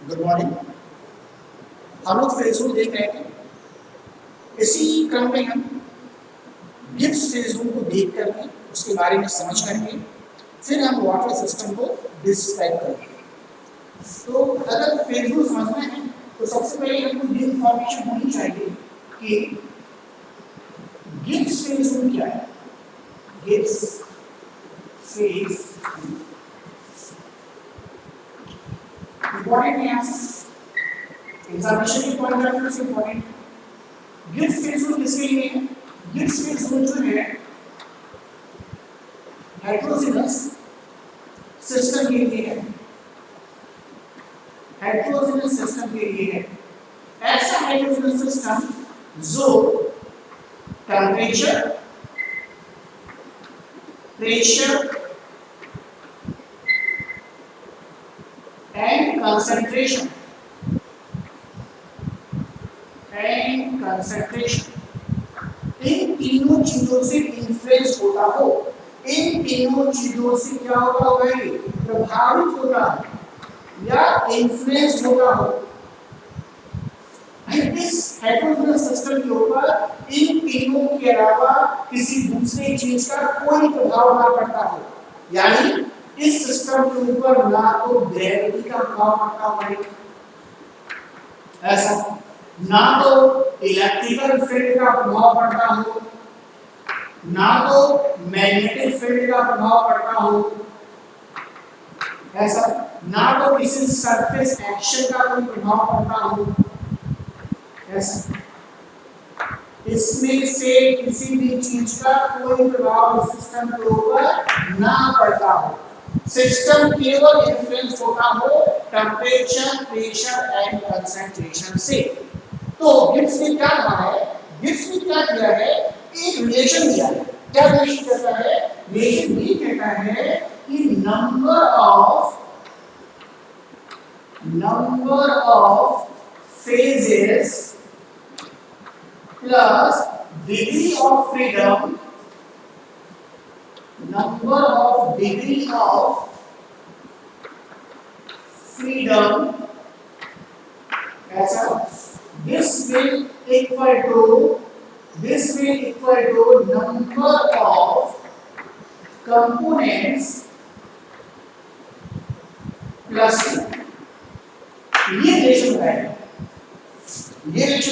Good morning. हम लोग phase rule देख रहे थे। इसी क्रम में हम गिब्स फेज रूल को देख करके उसके बारे में समझ करके फिर हम वाटर सिस्टम को डिस्क्राइब करेंगे। तो अगर फेज रूल समझना है तो सबसे पहले हमको ये इंफॉर्मेशन होनी चाहिए कि गिब्स फेज रूल क्या है। गिब्स फेज इंपॉर्टेंट है, एग्जामिनेशन के पॉइंट ऑफ व्यू से इंपॉर्टेंट है। गिब्स फेज रूल किसके लिए है? गिब्स फेज रूल जो है हेटेरोजेनस सिस्टम के लिए है। हेटेरोजेनस सिस्टम के लिए है। ऐसा हेटेरोजेनस सिस्टम जो temperature, pressure and concentration in तीनों चीजों से इन्फ्लुएंस होता हो। इन तीनों चीजों से क्या होगा? वही प्रभावित होता है या इन्फ्लुएंस होता हो। इस हेटेरोजेनस सिस्टम के ऊपर इन तीनों के अलावा किसी दूसरे चीज का कोई प्रभाव ना पड़ता हो। यानी इस सिस्टम के ऊपर ना तो ग्रेविटी का प्रभाव पड़ता हो, ऐसा ना तो इलेक्ट्रिकल फील्ड का प्रभाव पड़ता हो, ना तो मैग्नेटिक फील्ड का प्रभाव पड़ता हो, ऐसा ना तो किसी सरफेस एक्शन का कोई प्रभाव पड़ता हो, ऐसा इसमें से किसी भी चीज का कोई प्रभाव सिस्टम के ऊपर ना पड़ता हो। सिस्टम केवल इन्फ्लुएंस होता हो टेम्परेचर, प्रेशर एंड कंसंट्रेशन से। तो गिब्स ने क्या कहा है? गिब्स ने क्या किया है? एक रिलेशन दिया है। क्या रिलेशन कहता है? रिलेशन ये कहता है कि number of phases plus degree of freedom, number of degree of freedom, ऐसा this will equal to number of components plus 2। ये रिलेशन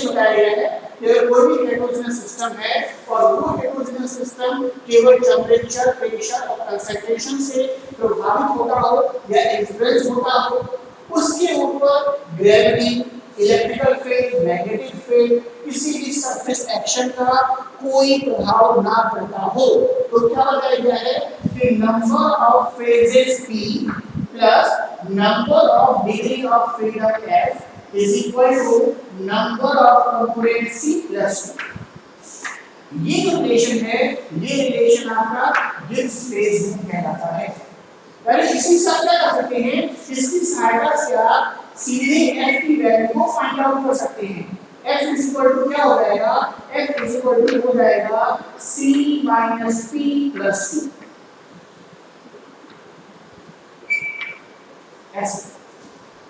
बताया गया है कि कोई भी हेटेरोजेनस सिस्टम है और वो हेटेरोजेनस सिस्टम केवल टेम्परेचर, प्रेशर और कंसंट्रेशन से प्रभावित होता हो या इन्फ्लुएंस होता हो, उसके ऊपर gravity, electrical field, magnetic field, किसी भी सरफेस एक्शन का कोई प्रभाव ना पड़ता हो। तो क्या बताया गया है कि number of phases P plus number of degree of freedom F is equal to number of components C plus 2। ये जो रिलेशन है, ये रिलेशन आपका गिब्स फेज रूल कहलाता है। यानी इसी से आप क्या कर सकते हैं? इसकी सहायता से आप सीधे F की वैल्यू को फाइंड आउट कर सकते हैं। F is equal to क्या हो जाएगा? F is equal to हो जाएगा C minus P plus 2। ऐसे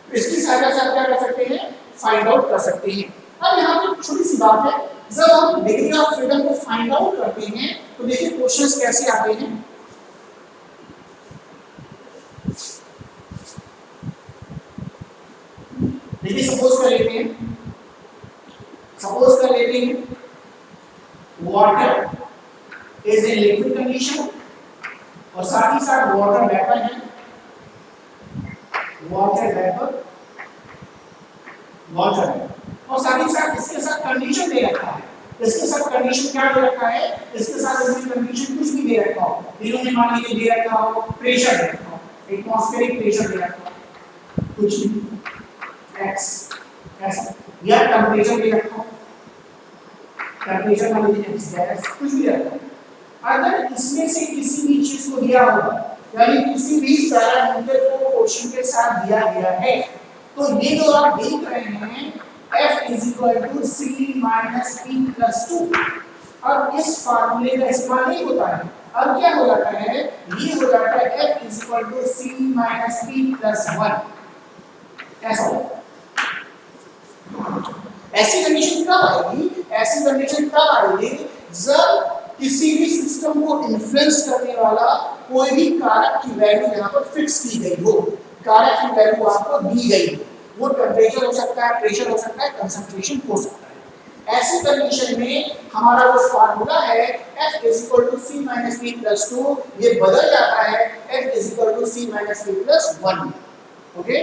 इसकी सहायता से आप क्या कर सकते हैं? फाइंड आउट कर सकते हैं। अब यहाँ पे छोटी सी बात है, जब हम डिग्री ऑफ फ्रीडम को फाइंड आउट करते हैं तो देखिए क्वेश्चंस कैसे आते हैं। देखिए सपोज कर लेते हैं water is in liquid condition और साथ ही साथ वाटर वेपर है। वाटर है और साथ ही साथ इसके साथ कंडीशन दे रखा है। इसके साथ कंडीशन क्या दे रखा है? इसके साथ इसमें कंडीशन कुछ भी दे रखा हो, इन्होंने मान लीजिए दे रखा हो प्रेशर दे रखा हो, एटमॉस्फेरिक प्रेशर दे रखा हो, कुछ भी x ऐसा, या टेम्परेचर दे रखा हो, टेम्परेचर मान लीजिए x गैस, कुछ भी दे रखा हो। अगर इसमें से किसी भी चीज को दिया होगा, यानी किसी भी पैरामीटर को क्वेश्चन के साथ दिया गया है, तो ये जो आप देख रहे हैं F is equal to C minus P plus 2। अब इस फार्मूले का इस्तेमाल नहीं होता है। अब क्या हो जाता है? ये हो जाता है F is equal to C minus P plus 1। ऐसा होगा। ऐसी कंडीशन कब आएगी? ऐसी कंडीशन तब आएगी जब किसी भी सिस्टम को इन्फ्लुएंस करने वाला कोई भी कारक की वैल्यू यहाँ पर फिक्स की गई हो, कारक की वैल्यू आपको दी गई हो। वो टेम्परेचर हो सकता है, प्रेशर हो सकता है, कंसंट्रेशन हो सकता है। ऐसी कंडीशन में हमारा जो फार्मूला है F = C - P + 2 ये बदल जाता है F = C - P + 1। ओके,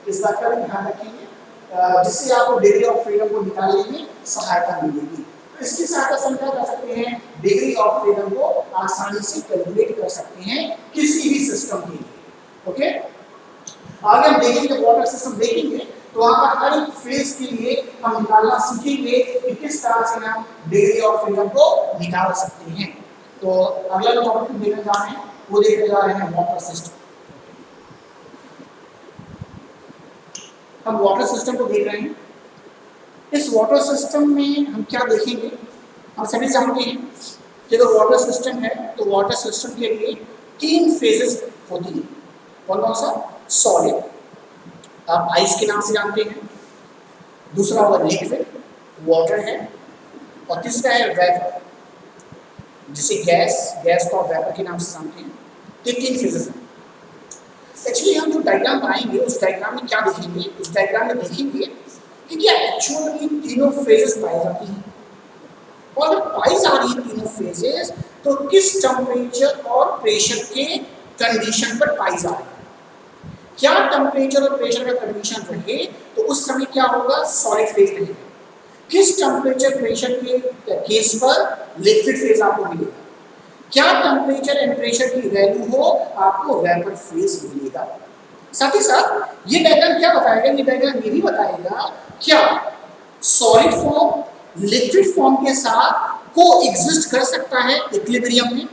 इस बात का भी ध्यान रखेंगे जिससे आपको डिग्री ऑफ फ्रीडम को निकालने में सहायता मिलेगी। तो इसकी सहायता से हम क्या कर सकते हैं? डिग्री ऑफ फ्रीडम को आसानी से कैलकुलेट कर सकते हैं किसी भी सिस्टम के लिए। ओके, आगे हम देखेंगे वाटर सिस्टम देखेंगे तो वहां पर हर एक फेज के लिए हम निकालना सीखेंगे कि किस तरह से हम डिग्री ऑफ फ्रीडम को निकाल सकते हैं। तो अगला जो टॉपिक देखने जा रहे हैं वो देखने जा रहे हैं वाटर सिस्टम। हम वाटर सिस्टम को देख रहे हैं। इस वाटर सिस्टम में हम क्या देखेंगे? हम सभी जानते हैं कि अगर वाटर सिस्टम है तो वाटर सिस्टम के लिए 3 फेजेस होती हैं। कौन कौन सा? सॉलिड, आप आइस के नाम से जानते हैं, दूसरा होगा लिक्विड, वाटर है, और तीसरा है वेपर, जिसे गैस को वेपर के नाम से जानते हैं। ये 3 फेजेस हैं। एक्चुअली हम जो डायग्राम बनाएंगे उस डायग्राम में क्या देखेंगे? उस डायग्राम में देखेंगे कि क्या एक्चुअल में तीनों फेजेस पाई जाती हैं, और अगर पाई जा रही तीनों फेजेस तो किस टेम्परेचर और प्रेशर के कंडीशन पर पाई जा रही है। क्या टेम्परेचर और प्रेशर का कंडीशन रहे तो उस समय क्या होगा? सॉलिड फेज रहेगा। किस टेम्परेचर प्रेशर के केस पर लिक्विड फेज आपको मिलेगा। क्या टेम्परेचर एंड प्रेशर की वैल्यू हो आपको वेपर फेज मिलेगा। साथ ही साथ ये डायग्राम क्या बताएगा? ये डायग्राम ये भी बताएगा क्या सॉलिड फॉर्म लिक्विड फॉर्म के साथ को एग्जिस्ट कर सकता है इक्विलिब्रियम में,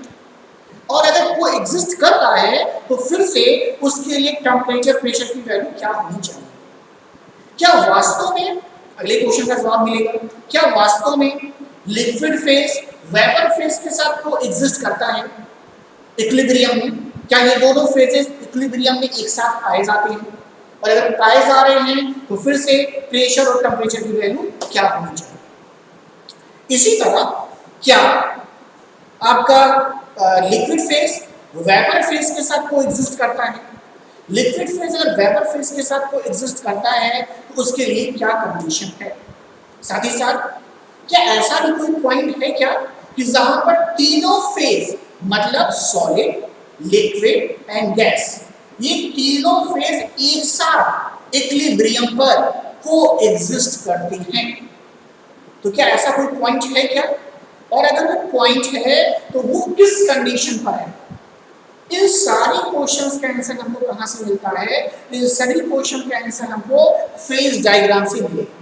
और अगर वो एग्जिस्ट कर रहा है तो फिर से उसके लिए टेम्परेचर प्रेशर की वैल्यू क्या होनी चाहिए। क्या वास्तव में, अगले क्वेश्चन का जवाब मिलेगा, क्या वास्तव में लिक्विड फेज वेपर फेज के साथ को एग्जिस्ट करता है इक्विलिब्रियम में? क्या ये दोनों फेजेस इक्विलिब्रियम में एक साथ पाए जाते हैं? और अगर पाए जा रहे हैं तो फिर से प्रेशर और टेम्परेचर की वैल्यू क्या होनी चाहिए। इसी तरह क्या आपका लिक्विड फेज वेपर फेज के साथ को एग्जिस्ट करता है? लिक्विड फेज अगर वेपर फेज के साथ को एग्जिस्ट करता है तो उसके लिए क्या कंडीशन है। साथ ही साथ क्या ऐसा भी कोई पॉइंट है क्या कि जहां पर तीनों फेज मतलब सॉलिड, लिक्विड एंड गैस, ये तीनों फेज एक साथ इक्विलिब्रियम पर को एग्जिस्ट करते हैं। तो क्या ऐसा कोई पॉइंट है क्या? और अगर वो पॉइंट है तो वो किस कंडीशन पर है? इन सारी क्वेश्चंस का आंसर हमको कहां से मिलता है? इन सभी क्वेश्चन का आंसर हमको फेज डायग्राम से मिलेगा।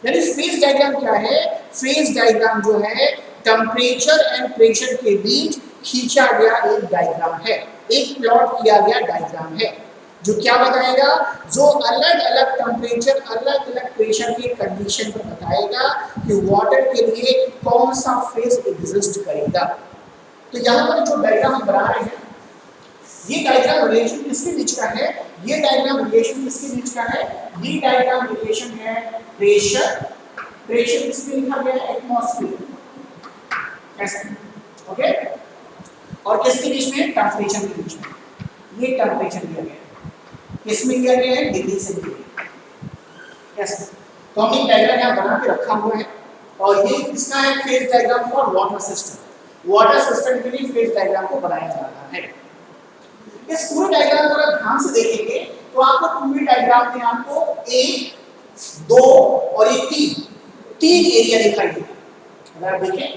यानी फेज डायग्राम क्या है? फेज डायग्राम जो है टेम्परेचर एंड प्रेशर के बीच खींचा गया एक डायग्राम है, एक प्लॉट किया गया डायग्राम है, जो क्या बताएगा? जो अलग अलग टेम्परेचर अलग अलग प्रेशर के कंडीशन पर बताएगा कि वाटर के लिए कौन सा फेज एग्जिस्ट करेगा। तो यहाँ पर जो डायग्राम हम बना रहे हैं, ये डायग्राम रिलेशन किसके बीच का है? ये डायग्राम रिलेशन किसके बीच का है? ये डायग्राम रिलेशन है प्रेशर किसमें लिखा गया है? एटमॉस्फेयर, ऐसे, ओके, और किसके बीच में? टेम्परेचर के बीच में। ये टेम्परेचर दिया गया है, किसमें दिया गया है? डिग्री से दिया गया है, ऐसे। तो हमने डायग्राम यहाँ बना के रखा हुआ है, और ये किसका है? Phase diagram for water system. Water system के लिए फेज डायग्राम को बनाया जा रहा है। इस पूरे डायग्राम को अगर ध्यान से देखेंगे तो आपको पूरी डायग्राम में आपको 1, 2 और 3 एरिया दिखाई देगा। अगर आप देखें,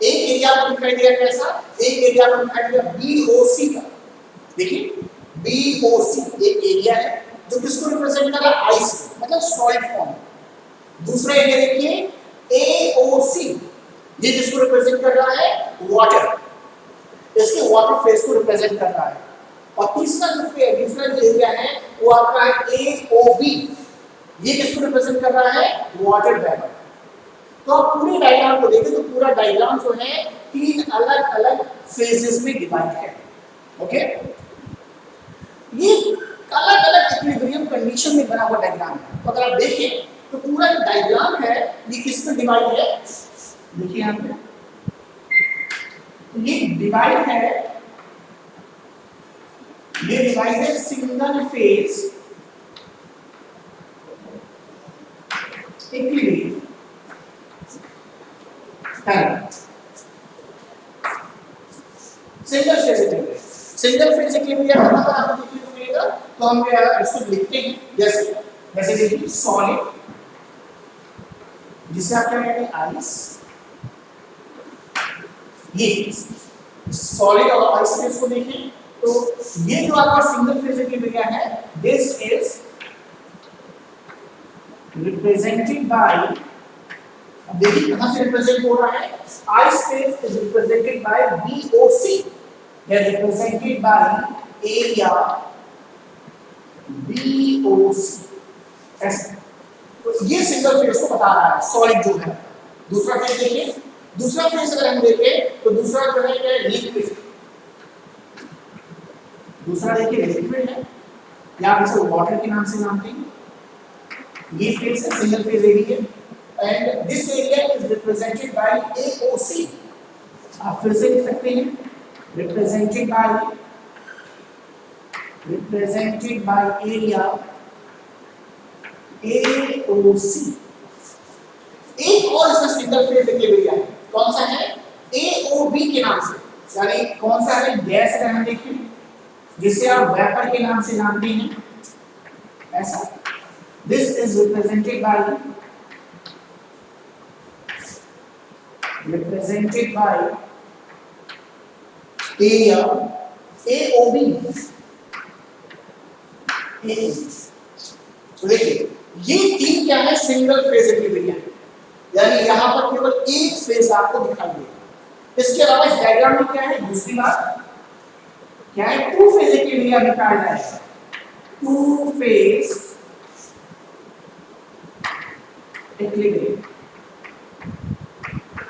एक एरिया आपको दिखाई देगा कैसा? एक एरिया आपको दिखाई देगा BOC का। देखिए BOC एक एरिया है जो किसको रिप्रेजेंट कर रहा है? आइस, मतलब सॉलिड फॉर्म। दूसरा एरिया देखिए AOC, ये किसको रिप्रेजेंट कर रहा है? वाटर, इसके वाटर फेज को रिप्रेजेंट कर रहा है। और तीसरा जो एरिया है वो आपका है AOB, ये किसको रिप्रेजेंट कर रहा है? Water vapour. तो आप पूरे डायग्राम को देखें तो पूरा डायग्राम जो है 3 अलग अलग फेजेस में डिवाइड है। ओके, ये अलग अलग इक्विलिब्रियम कंडीशन कंडीशन में बना हुआ डायग्राम है। तो अगर आप देखें तो पूरा डायग्राम है ये किस में डिवाइड है, देखिए यहाँ पे ये डिवाइड है, ये डिवाइड है single phase equilibrium single phase equilibrium. Single phase equilibrium का मतलब आपको देखने को मिलेगा, तो हम इसको लिखते हैं जैसे जैसे देखिए सॉलिड, जिसे आप क्या कहते हैं आइस, ये सॉलिड और आइस फेज को देखें तो ये जो आपका सिंगल फेज इक्विलिब्रियम है, दिस इज रिप्रेजेंटेड बाय, अब देखिए कहां से रिप्रेजेंट हो रहा है, ice phase is represented by BOC, they are represented by area BOC ऐसे। तो ये सिंगल फेज को बता रहा है सॉलिड जो है। दूसरा फेज देखिए, दूसरा फेज अगर हम देखें तो दूसरा जो है लिक्विड, दूसरा देखिए लिक्विड है या आप इसे वाटर के नाम से जानते हैं। ये फेज है single phase area and this area is represented by AOC, आप फिर से लिख सकते हैं represented by area AOC। एक और इसका सिंगल फेज इक्विलिब्रियम है, कौन सा है, AOB के नाम से, यानी कौन सा है, गैस अगर हम देखें जिसे आप वेपर के नाम से जानते हैं ऐसा, this is represented by area AOB। तो देखिए ये तीन क्या है, सिंगल फेज इक्विलिब्रियम, यानी यहां पर केवल एक फेज आपको दिखाई देगा। इसके अलावा इस डायग्राम में क्या है, दूसरी बात क्या है, टू फेज इक्विलिब्रियम निकाला जाएगा, टू फेज इक्विलिब्रियम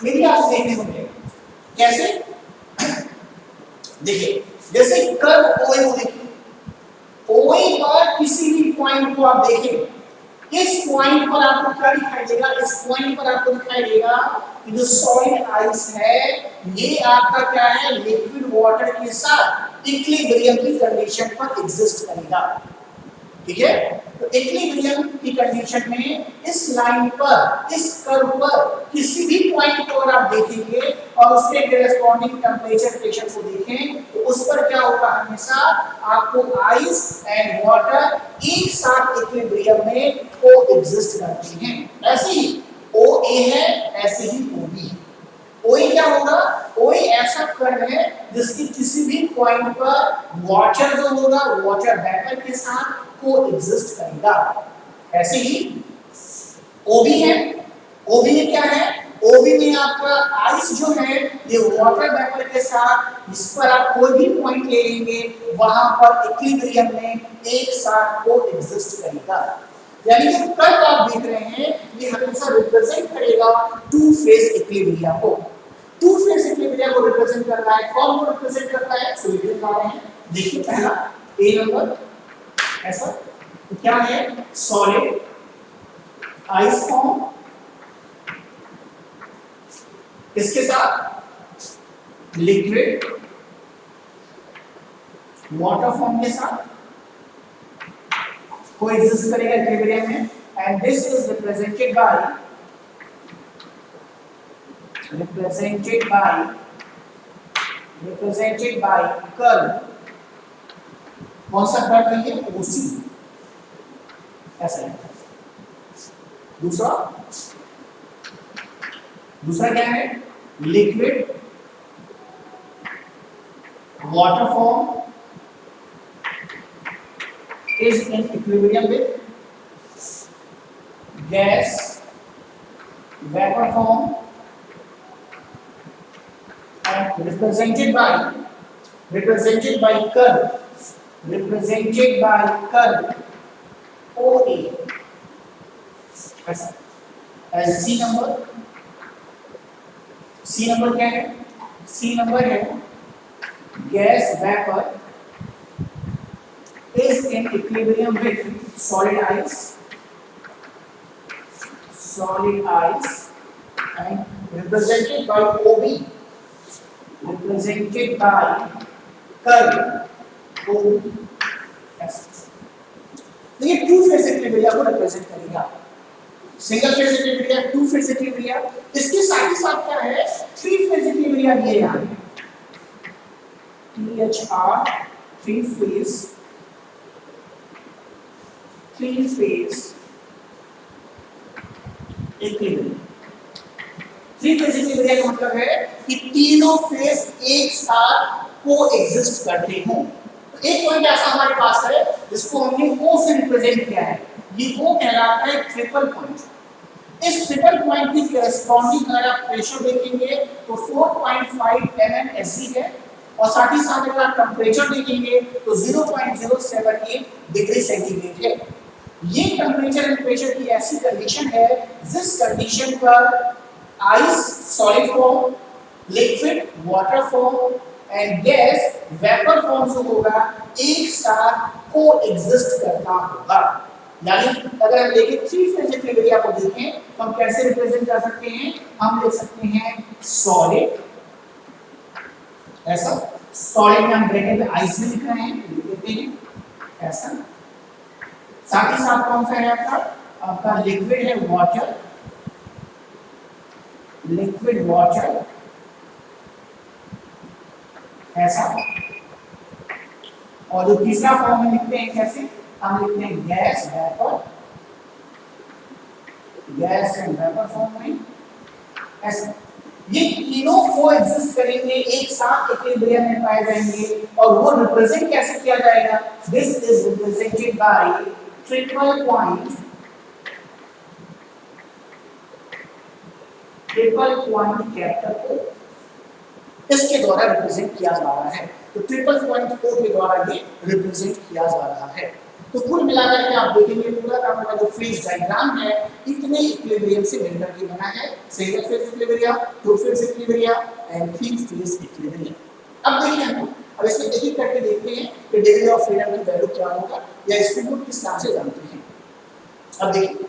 मेरी आप देखने को मिलेगा कैसे, देखिए जैसे कर्व OA को देखिए, OA पर किसी भी पॉइंट को आप देखें, इस पॉइंट पर आपको क्या दिखाई देगा, इस पॉइंट पर आपको दिखाई देगा कि जो सॉलिड आइस है ये आपका क्या है, लिक्विड वाटर के साथ इक्विलिब्रियम की कंडीशन पर एग्जिस्ट करेगा, ठीक है। तो इक्विलिब्रियम की कंडीशन में इस लाइन पर, इस कर्व पर किसी भी पॉइंट को अगर आप देखेंगे और उसके करेस्पॉन्डिंग टेंपरेचर प्रेशर को देखें तो उस पर क्या होगा, हमेशा आपको आइस एंड वाटर एक साथ इक्विलिब्रियम में कोएग्जिस्ट करते हैं। ऐसे ही OA है, ऐसे ही OB है। OA क्या होगा, OA ऐसा कर्व है जिसकी किसी भी पॉइंट पर वाटर जो होगा वाटर वेपर के साथ कोएग्जिस्ट करेगा। ऐसे ही OB है, OB में क्या है, OB में आपका आइस जो है ये वाटर वेपर के साथ, इस पर आप कोई भी पॉइंट ले लेंगे वहां पर इक्विलिब्रियम में एक साथ कोएग्जिस्ट करेगा। यानी जो कर्व आप देख रहे हैं ये हमेशा रिप्रेजेंट करेगा टू फेज इक्विलिब्रियम को। टू फेज इक्विलिब्रियम को रिप्रेजेंट कर रहा है, कौन को रिप्रेजेंट करता है, सोल्यूशन ला रहे हैं। देखिए पहला A नंबर ऐसा, तो क्या है, सॉलिड आइस फॉर्म, इसके साथ लिक्विड वाटर फॉर्म के साथ कोएग्जिस्ट करेगा इक्विलिब्रियम में, and this is represented by curve, कौन सा कर्व है ये, OC ऐसा है। दूसरा क्या है, liquid water form is in equilibrium with gas vapor form and represented by curve OA as C number क्या है, C नंबर है gas vapour is in equilibrium with solid ice and represented by OB, represented by curve OB। तो ये two phase equilibria को represent करेगा। Single phase equilibria, two phase equilibria, इसके साथ ही साथ क्या है, थ्री फेज इक्विलिब्रिया ये यहां THR, three phase equilibria. Three phase equilibria का मतलब है कि तीनों फेज एक साथ कोएग्जिस्ट करते हो। तो एक पॉइंट ऐसा हमारे पास है जिसको हमने O से रिप्रेजेंट किया है, ये O कहलाता है ट्रिपल पॉइंट। इस ट्रिपल पॉइंट की करस्पॉन्डिंग अगर आप प्रेशर देखेंगे तो 4.5 mm Sc है, और साथ ही साथ अगर आप टेम्परेचर देखेंगे तो 0.078 डिग्री सेंटीग्रेड है। ये टेम्परेचर एंड प्रेशर की ऐसी कंडीशन है जिस कंडीशन पर ice solid form, liquid water form and gas vapour form जो होगा एक साथ कोएग्जिस्ट करता होगा। यानी अगर हम देखें थ्री फेज इक्विलिब्रिया को देखें तो हम कैसे रिप्रेजेंट कर सकते हैं, हम लिख सकते हैं सॉलिड, ऐसा सॉलिड में हम ब्रैकेट में आइस में लिख रहे हैं, लिख देते हैं ऐसा। साथ ही साथ कौन सा है आपका लिक्विड है वाटर, लिक्विड वाटर ऐसा। और जो तीसरा फॉर्म में लिखते हैं कैसे, हम लिखते हैं gas vapour, gas and vapour form में ऐसा। ये तीनों कोएग्जिस्ट करेंगे, एक साथ इक्विलिब्रियम में पाए जाएंगे, और वो रिप्रेजेंट कैसे किया जाएगा, this is represented by triple point capital O, इसके द्वारा रिप्रेजेंट किया जा रहा है। तो ट्रिपल पॉइंट O के द्वारा ये रिप्रेजेंट किया जा रहा है। तो कुल मिलाकर के आप देखेंगे पूरा का पूरा जो फेज डायग्राम है इतने इक्विलिब्रियम से मिलकर के बना है, single phase equilibria, two phase equilibria and three phase equilibria. अब देखिए हम अब इसमें एक-एक करके देखते हैं कि डिग्री ऑफ फ्रीडम की वैल्यू क्या होगा या इसको हम किस तरह से जानते हैं। अब देखिए,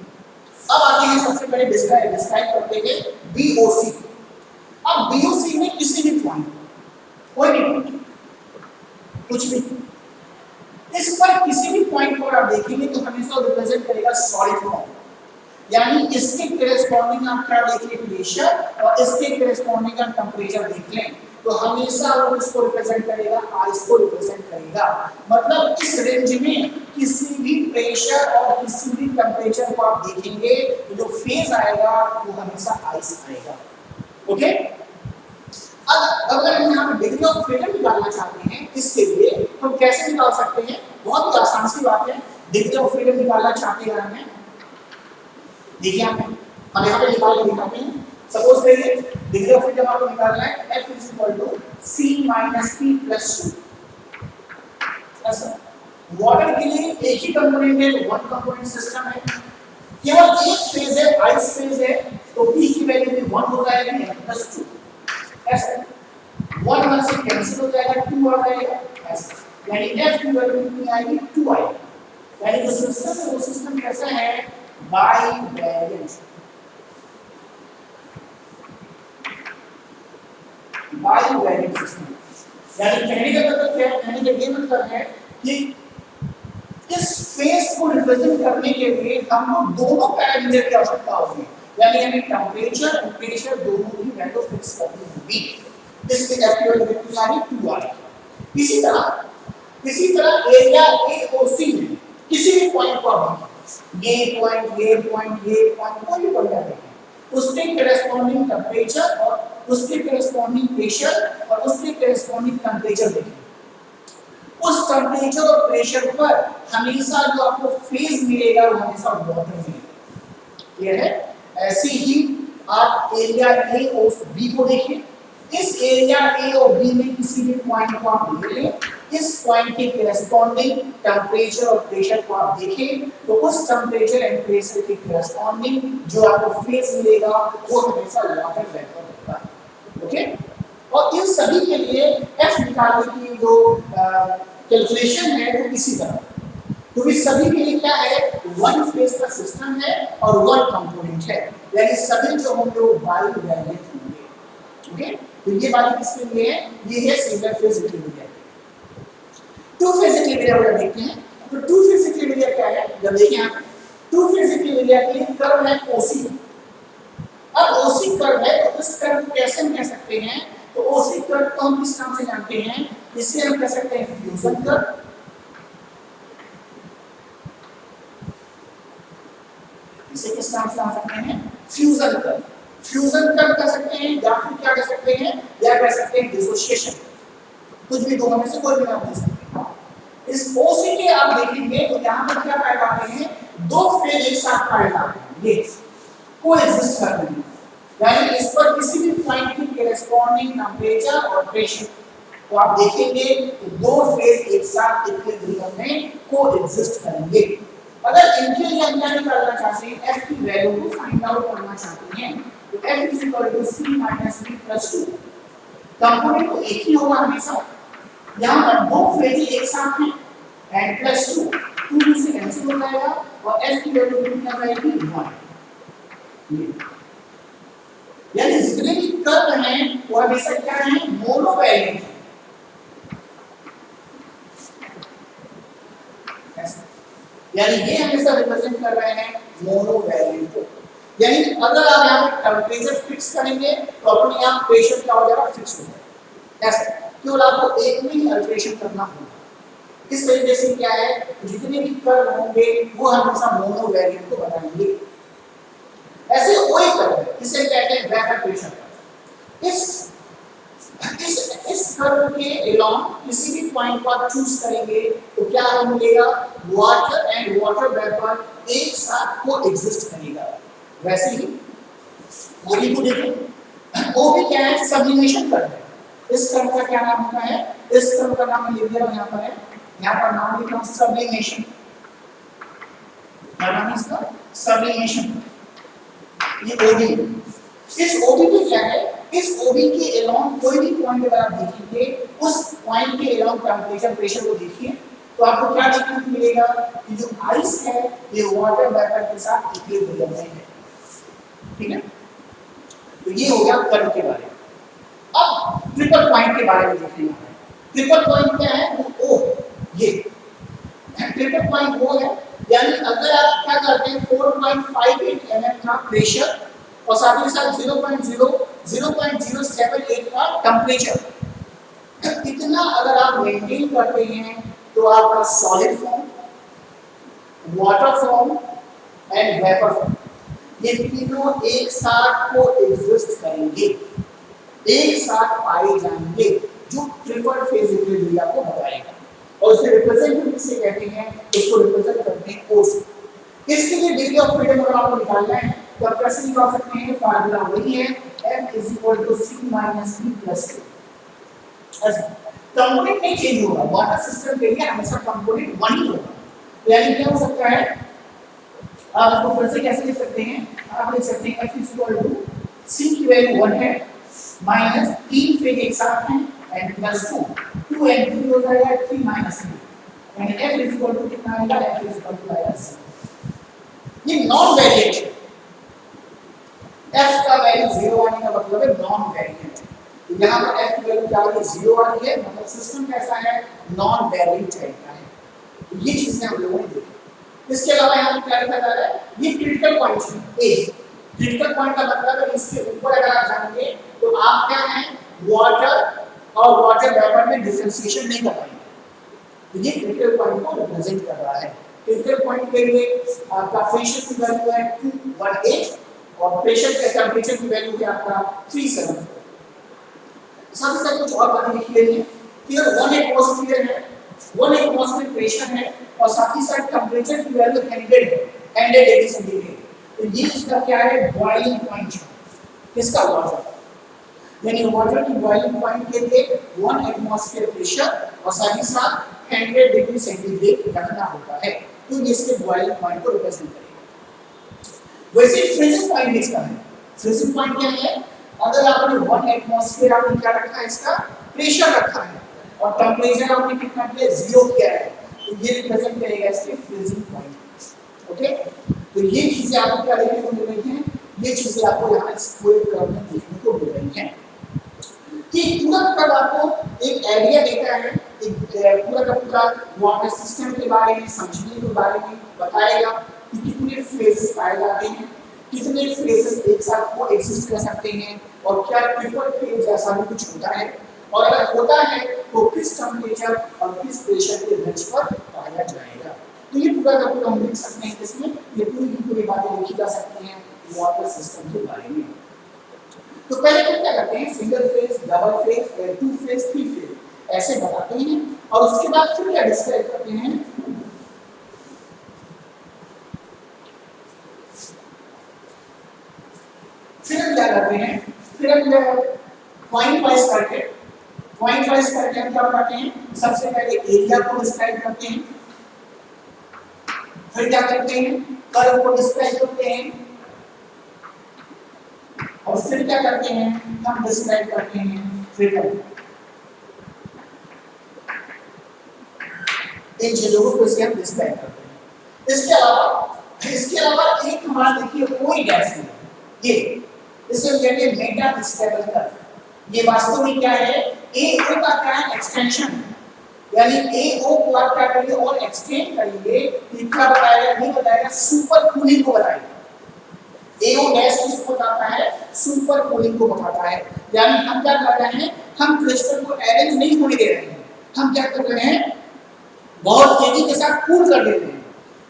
अब आते हैं सबसे पहले डिस्क्राइब करते हैं BOC। अब BOC में किसी भी पॉइंट, कोई भी पॉइंट, कुछ भी, इस पर किसी भी पॉइंट पर आप देखेंगे तो हमेशा रिप्रेजेंट करेगा सॉलिड फॉर्म। यानी इसके करेस्पॉन्डिंग आप क्या देख लें प्रेशर, और इसके करेस्पॉन्डिंग आप टेंपरेचर देख लें, तो हमेशा वो इसको रिप्रेजेंट करेगा, आइस को रिप्रेजेंट करेगा। मतलब इस रेंज में किसी भी प्रेशर और किसी भी टेंपरेचर को आप देखेंगे तो जो फेज आएगा वो हमेशा आइस आएगा। ओके, अब अगर हम यहाँ पे डिग्री ऑफ फ्रीडम निकालना चाहते हैं इसके लिए तो कैसे निकाल सकते हैं, बहुत ही आसान सी बात है। डिग्री ऑफ फ्रीडम निकालना चाहते हैं हमें, देखिए हम यहाँ पे निकाल के दिखाते हैं। सपोज करिए डिग्री ऑफ फ्रीडम आपको निकालना है F = C - P + 2। ऐसा वाटर के लिए एक ही कंपोनेंट है, वन कंपोनेंट सिस्टम है, केवल एक फेज है, आइस फेज है, तो P की वैल्यू भी 1 हो जाएगी +2। ऐसा 1 1 से कैंसिल हो जाएगा, 2 आ जाएगा ऐसा, यानी F की वैल्यू कितनी आएगी, 2 आएगी। यानी जो सिस्टम है वो सिस्टम कैसा है, बाइवेरिएंट। बाइवेरिएंट सिस्टम यानी कहने का मतलब क्या है, कहने का ये मतलब है कि इस फेज को रिप्रेजेंट करने के लिए हमको दोनों पैरामीटर की आवश्यकता होगी, यानी हमें टेंपरेचर और प्रेशर दोनों की वैल्यू फिक्स करनी होगी। इसके F की वैल्यू कितनी आ रही, 2 आ रही। इसी तरह एरिया AOC में किसी भी पॉइंट को आप ये पॉइंट कोई भी पॉइंट है, उसके करेस्पॉन्डिंग टेंपरेचर और उसके करेस्पॉन्डिंग प्रेशर और उसके करेस्पॉन्डिंग टेंपरेचर देखें। उस टेंपरेचर और प्रेशर पर हमेशा जो आपको फेज मिलेगा वो हमेशा वाटर मिलेगा। क्लियर है? ऐसे ही आप एरिया A और B को देखिए। इस एरिया A और B में किसी भी पॉइंट को आप ले लें, इस पॉइंट के करेस्पॉन्डिंग टेंपरेचर और प्रेशर को आप देखें, तो उस टेंपरेचर एंड प्रेशर के करेस्पॉन्डिंग जो आपको फेज मिलेगा वो हमेशा वाटर वेपर होगा। ओके, और इन सभी के लिए F निकालने की जो कैलकुलेशन है वो इसी तरह क्योंकि सभी के लिए क्या है, वन फेज का सिस्टम है और वन कंपोनेंट है, यानी सभी जो होंगे वो बाई वैलेंट होंगे। ओके, तो ये वाली किसके लिए है, ये है single phase equilibrium. Two phase equilibrium अगर देखते हैं तो टू फेज इक्विलिब्रियम क्या है, जब देखिए यहाँ टू फेज इक्विलिब्रियम के लिए कर्व है ओसी। अब ओसी कर्व है तो इस कर्व को कैसे हम कह सकते हैं, तो ओसी कर्व को हम किस नाम से जानते हैं, इसे हम कह सकते हैं फ्यूजन कर्व। इसे किस नाम से जान सकते हैं, फ्यूजन कर्व। फ्यूजन कर्व कह सकते हैं या फिर क्या कह सकते हैं, या कह सकते हैं डिसोसिएशन, कुछ भी दोनों में से कोई भी नाम दे सकते हैं। इस ओसी के आप देखेंगे तो यहां पर क्या पाए जाते हैं, दो फेज एक साथ पाए जाते हैं, ये कोएग्जिस्ट कर रहे हैं, यानी इस पर किसी भी पॉइंट की करेस्पॉन्डिंग टेंपरेचर और प्रेशर, तो आप देखेंगे तो दो फेज एक साथ इक्विलिब्रियम में कोएग्जिस्ट करेंगे। अगर इनके लिए हम क्या निकालना चाहते हैं, f की वैल्यू को फाइंड आउट करना चाहते हैं, तो f c - v + 2, कंपोनेंट तो एक ही होगा हमेशा, यहाँ पर दो फेज एक साथ हैं एंड +2, 2 से कैंसिल हो जाएगा और f की वैल्यू कितनी आ जाएगी 1। यानी जितने भी कर्व हैं वो हमेशा क्या है, मोनोवैलेंट है। यानी ये हमेशा रिप्रेजेंट कर रहे हैं मोनोवैलेंट को। यानी अगर आप यहाँ पे टेम्परेचर फिक्स करेंगे तो अपने आप प्रेशर क्या हो जाएगा, फिक्स हो जाएगा। ऐसा केवल आपको एक में ही अल्टरेशन करना होगा। इस तरीके से क्या है, जितने भी कर्व होंगे वो हमेशा मोनोवैलेंट को बताएंगे। ऐसे कोई कर्व है, इसे कहते हैं वेपर प्रेशर कर्व। इस कर्व के अलोंग किसी भी पॉइंट को आप चूज करेंगे तो क्या हमें मिलेगा, वाटर एंड वाटर वेपर एक साथ कोएग्जिस्ट करेगा। वैसे ही ओबी को देखो, ओबी क्या है, सब्लिमेशन कर्व है। इस कर्व का क्या नाम होता है, इस कर्व का नाम लिख दिया यहाँ पर है, यहाँ पर नाम लिखा सब्लिमेशन। क्या नाम है इसका, सब्लिमेशन। ये ओबी, इस ओबी पे क्या है, इस ओबी के अलोंग कोई भी पॉइंट अगर आप देखेंगे, उस पॉइंट के अलोंग टेंपरेचर प्रेशर को देखिए तो आपको क्या देखने को मिलेगा कि जो आइस है ये वाटर वेपर के साथ इक्विलिब्रियम में है। ठीक है, तो ये हो गया कर्व के बारे में। अब ट्रिपल पॉइंट के बारे में देखेंगे। ट्रिपल पॉइंट क्या है, ओ, ये ट्रिपल पॉइंट वो है, यानी अगर आप क्या करते हैं 4.58 mm का प्रेशर और साथ ही साथ 0.078 का टेम्परेचर, इतना अगर आप मेंटेन करते हैं तो आपका solid form, water form and vapour form, ये तीनों एक साथ को एग्जिस्ट करेंगे, एक साथ पाए जाएंगे, जो ट्रिपल फेज इक्विलिब्रियम को बताएगा। और इसे रिप्रेजेंट किससे कहते हैं, इसको रिप्रेजेंट करते हैं ओसी। इसके लिए डिग्री ऑफ फ्रीडम अगर आपको निकालना है तो आप कैसे निकाल सकते हैं, फार्मूला वही है f c - v + 2। ऐसा कंपोनेंट नहीं चेंज होगा, वाटर सिस्टम के लिए हमेशा कंपोनेंट वन ही होगा। यानी क्या हो सकता है, आप इसको फिर से कैसे लिख सकते हैं, आप लिख सकते हैं f c की वैल्यू 1 है माइनस 3 फेज एक साथ हैं एंड +2, 2 and 3 हो जाएगा 3 - 3, यानी f कितना आएगा, f आएगा 0। ये नॉन वेरिएंट है, f का वैल्यू 0 आने का मतलब है नॉन वेरिएंट। तो यहाँ पर f की वैल्यू क्या आ रही है, 0 आ रही है, मतलब सिस्टम कैसा है, नॉन वेरिएंट टाइप का है। तो ये चीजें हम लोगों ने देखी। इसके अलावा यहाँ पे क्या लिखा जा रहा है, ये क्रिटिकल पॉइंट है। ए क्रिटिकल पॉइंट का मतलब है इसके ऊपर अगर आप जाएंगे तो आप क्या है, वाटर और वाटर वेपर में डिफरेंशिएशन नहीं कर पाएंगे। तो ये क्रिटिकल पॉइंट को रिप्रेजेंट कर रहा है। क्रिटिकल पॉइंट के लिए आपका प्रेशर की वैल्यू है 218 और प्रेशर के टेंपरेचर की वैल्यू है आपका 374। साथ ही साथ कुछ और बातें लिखी गई हैं कि 1 एटमॉस्फेयर है, 1 एटमॉस्फेयर प्रेशर है और साथ ही साथ टेंपरेचर की वैल्यू 100 है, 100 डिग्री सेंटीग्रेड। तो ये इसका क्या है, बॉइलिंग पॉइंट है किसका, वाटर। यानी वाटर की बॉइलिंग पॉइंट के लिए 1 एटमॉस्फेयर प्रेशर और साथ ही साथ 100 डिग्री सेंटीग्रेड रखना होता है, तो ये इसके बॉइलिंग पॉइंट को रिप्रेजेंट करेगा। वैसे फ्रीजिंग पॉइंट इसका है, फ्रीजिंग पॉइंट क्या है, अगर आपने 1 एटमॉस्फेयर आपने क्या रखा है, इसका प्रेशर रखा है और टेंपरेचर आपने कितना किया, 0 किया है, तो ये रिप्रेजेंट करेगा इसके फ्रीजिंग पॉइंट। ओके, तो ये चीजें आपको क्या देखने को मिल रही हैं, ये चीजें आपको यहाँ इस पूरे कर्व में देखने को मिल रही हैं कि पूरा कर्व आपको एक आइडिया देता है, एक पूरा का पूरा वाटर सिस्टम के बारे में, समझने के बारे में बताएगा कि कितने फेजेस पाए जाते हैं, कितने फेजेस एक साथ को एग्जिस्ट कर सकते हैं और क्या प्रीफर्ड फेज ऐसा भी कुछ होता है, और अगर होता है तो किस टेम्परेचर और किस प्रेशर के रेंज पर पाया जाएगा। तो ये पूरा का पूरा हम लिख सकते हैं, इसमें ये पूरी की पूरी बातें लिखी जा सकती हैं वाटर सिस्टम के बारे में। तो पहले हम क्या करते हैं, single phase, double phase, two phase, three phase ऐसे बताते हैं और उसके बाद फिर क्या डिस्क्राइब करते हैं, फिर हम क्या करते हैं, फिर हम पॉइंट वाइज करके हम क्या बताते हैं, सबसे पहले एरिया को डिस्क्राइब करते हैं, फिर क्या करते हैं, कर्व को डिस्क्राइब करते हैं, और फिर क्या करते हैं, हम डिस्क्राइब करते हैं फ्रीडम। इन चीजों को फिर से हम डिस्क्राइब करते हैं। इसके अलावा एक हमारा देखिए कोई गैस नहीं, ये इसे हम कहते हैं मेटा स्टेबल कर्व। ये वास्तव में क्या है, AO का क्या एक्सटेंशन, यानी AO को आप क्या करेंगे और एक्सटेंड करेंगे, क्या बताएगा, नहीं बताएगा, सुपर कूलिंग को बताएगा। AO डैश किसको बताता है, सुपर कूलिंग को बताता है। यानी हम क्या कर रहे हैं, हम क्रिस्टल को अरेंज नहीं होने दे रहे हैं, हम क्या कर रहे हैं, बहुत तेजी के साथ कूल कर देते हैं।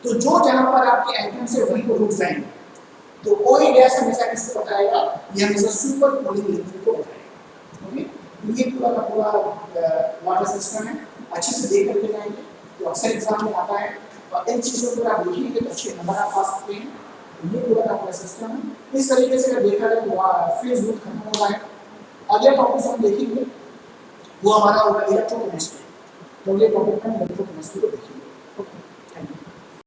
तो जो जहां पर आपके एटम से वहीं को रुक जाएंगे, तो कोई गैस हमेशा किसको बताएगा, ये हमेशा सुपर कूलिंग लिक्विड को बताएगा। ओके, ये पूरा का पूरा वाटर सिस्टम है, अच्छे से देख करके जाएंगे तो अक्सर एग्जाम में आता है, और इन चीजों को आप देखेंगे तो अच्छे नंबर आप पा सकते हैं। ये पूरा का पूरा सिस्टम है। इस तरीके से अगर देखा जाए तो फेज रूट खत्म हो रहा है। अगले टॉपिक हम देखेंगे वो हमारा होगा इलेक्ट्रोकेमिस्ट्री। तो अगले टॉपिक में इलेक्ट्रोकेमिस्ट्री को देखेंगे। Okay, thank you.